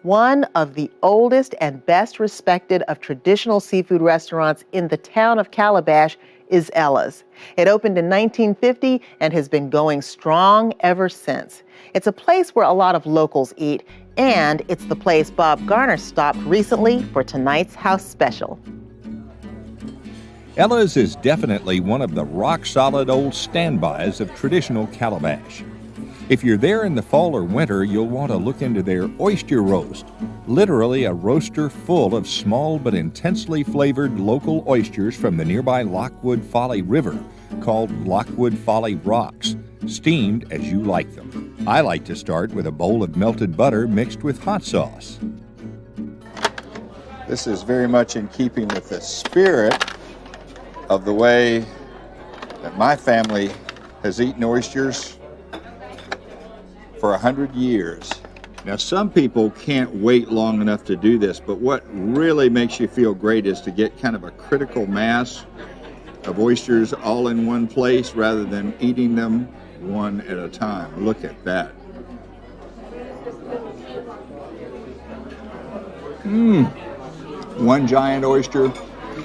One of the oldest and best respected of traditional seafood restaurants in the town of Calabash is Ella's. It opened in 1950 and has been going strong ever since. It's a place where a lot of locals eat, and it's the place Bob Garner stopped recently for tonight's house special. Ella's is definitely one of the rock-solid old standbys of traditional Calabash. If you're there in the fall or winter, you'll want to look into their oyster roast, literally a roaster full of small but intensely flavored local oysters from the nearby Lockwood Folly River, called Lockwood Folly Rocks, steamed as you like them. I like to start with a bowl of melted butter mixed with hot sauce. This is very much in keeping with the spirit of the way that my family has eaten oysters for 100 years. Now, some people can't wait long enough to do this, but what really makes you feel great is to get kind of a critical mass of oysters all in one place rather than eating them one at a time. Look at that. One giant oyster,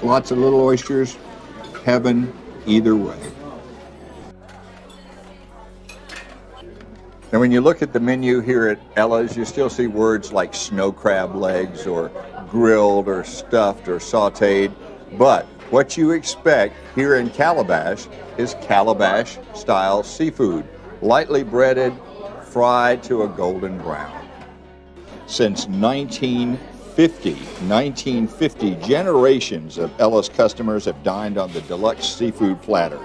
lots of little oysters, heaven either way. Now, when you look at the menu here at Ella's, you still see words like snow crab legs or grilled or stuffed or sauteed. But what you expect here in Calabash is Calabash-style seafood, lightly breaded, fried to a golden brown. Since 1950, generations of Ella's customers have dined on the deluxe seafood platter.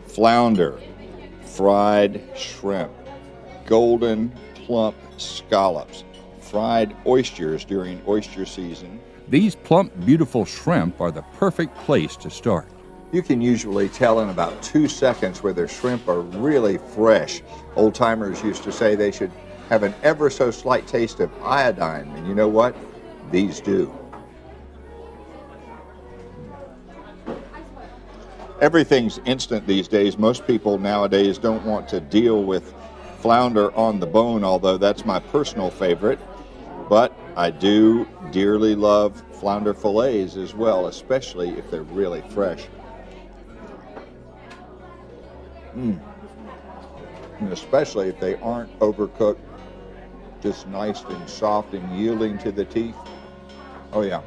Flounder, fried shrimp, golden plump scallops, fried oysters during oyster season. These plump, beautiful shrimp are the perfect place to start. You can usually tell in about 2 seconds whether shrimp are really fresh. Old-timers used to say they should have an ever so slight taste of iodine, and you know what? These do. Everything's instant these days. Most people nowadays don't want to deal with flounder on the bone, although that's my personal favorite. But I do dearly love flounder fillets as well, especially if they're really fresh. And especially if they aren't overcooked, just nice and soft and yielding to the teeth. Oh yeah.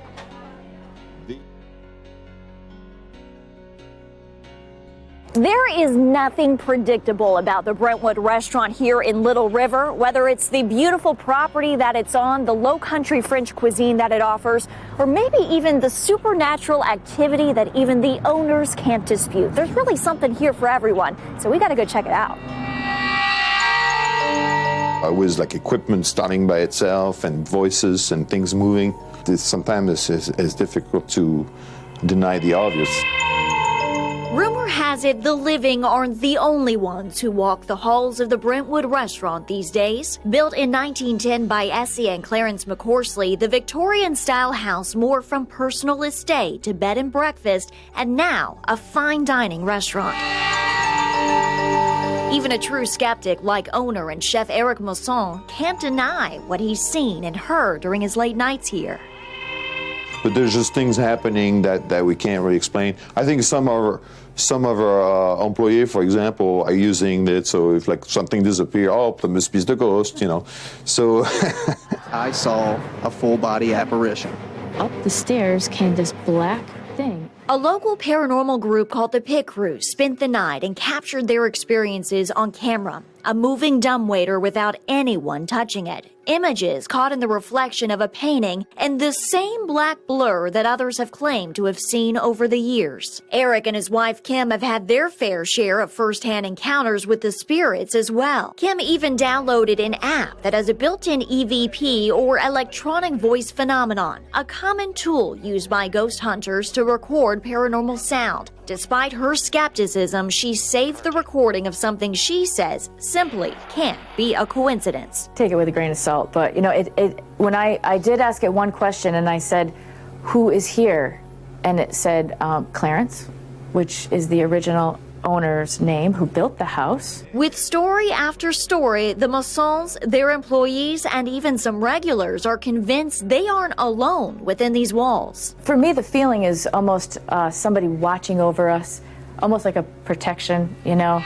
There is nothing predictable about the Brentwood restaurant here in Little River, whether it's the beautiful property that it's on, the low-country French cuisine that it offers, or maybe even the supernatural activity that even the owners can't dispute. There's really something here for everyone, so we got to go check it out. With like equipment starting by itself and voices and things moving, sometimes it's difficult to deny the obvious. Rumor has it the living aren't the only ones who walk the halls of the Brentwood restaurant these days. Built in 1910 by Essie and Clarence McCorsley, the Victorian-style house morphed from personal estate to bed and breakfast, and now a fine dining restaurant. Even a true skeptic like owner and chef Eric Masson can't deny what he's seen and heard during his late nights here. But there's just things happening that we can't really explain. I think some of our employees, for example, are using it. So if like something disappears, oh, there must be the ghost, you know. So I saw a full body apparition. Up the stairs came this black thing. A local paranormal group called the Pit Crew spent the night and captured their experiences on camera. A moving dumbwaiter without anyone touching it. Images caught in the reflection of a painting and the same black blur that others have claimed to have seen over the years. Eric and his wife Kim have had their fair share of first-hand encounters with the spirits as well. Kim even downloaded an app that has a built-in EVP or electronic voice phenomenon, a common tool used by ghost hunters to record paranormal sound. Despite her skepticism, she saved the recording of something she says simply can't be a coincidence. Take it with a grain of salt, but you know, when I did ask it one question and I said, "Who is here?" and it said Clarence, which is the original owner's name who built the house. With story after story, the Massons, their employees, and even some regulars are convinced they aren't alone within these walls. For me, the feeling is almost somebody watching over us, almost like a protection, you know.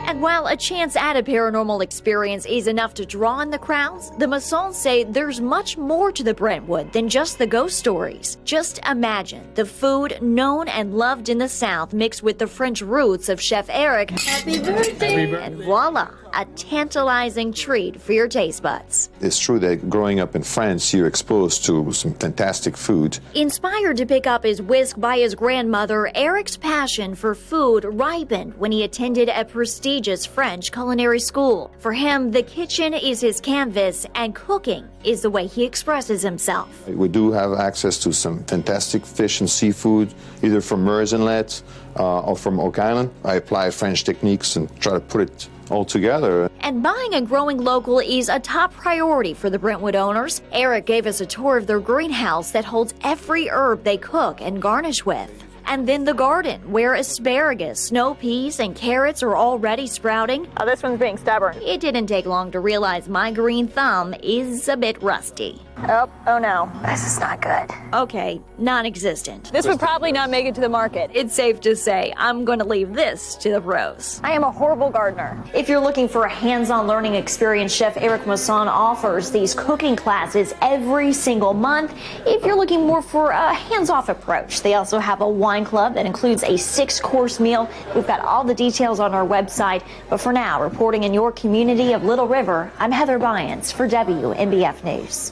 And while a chance at a paranormal experience is enough to draw in the crowds, the Massons say there's much more to the Brentwood than just the ghost stories. Just imagine the food known and loved in the South mixed with the French roots of Chef Eric. Happy birthday! And voila, a tantalizing treat for your taste buds. It's true that growing up in France, you're exposed to some fantastic food. Inspired to pick up his whisk by his grandmother, Eric's passion for food ripened when he attended a prestigious French culinary school. For him, the kitchen is his canvas and cooking is the way he expresses himself. We do have access to some fantastic fish and seafood, either from Meuse Inlet or from Oak Island. I apply French techniques and try to put it all together. And buying and growing local is a top priority for the Brentwood owners. Eric gave us a tour of their greenhouse that holds every herb they cook and garnish with. And then the garden, where asparagus, snow peas, and carrots are already sprouting. Oh, this one's being stubborn. It didn't take long to realize my green thumb is a bit rusty. Oh no. This is not good. Okay, non-existent. This would probably not make it to the market. It's safe to say I'm going to leave this to the pros. I am a horrible gardener. If you're looking for a hands-on learning experience, Chef Eric Masson offers these cooking classes every single month. If you're looking more for a hands-off approach, they also have a wine club that includes a 6-course meal. We've got all the details on our website. But for now, reporting in your community of Little River, I'm Heather Byans for WNBF News.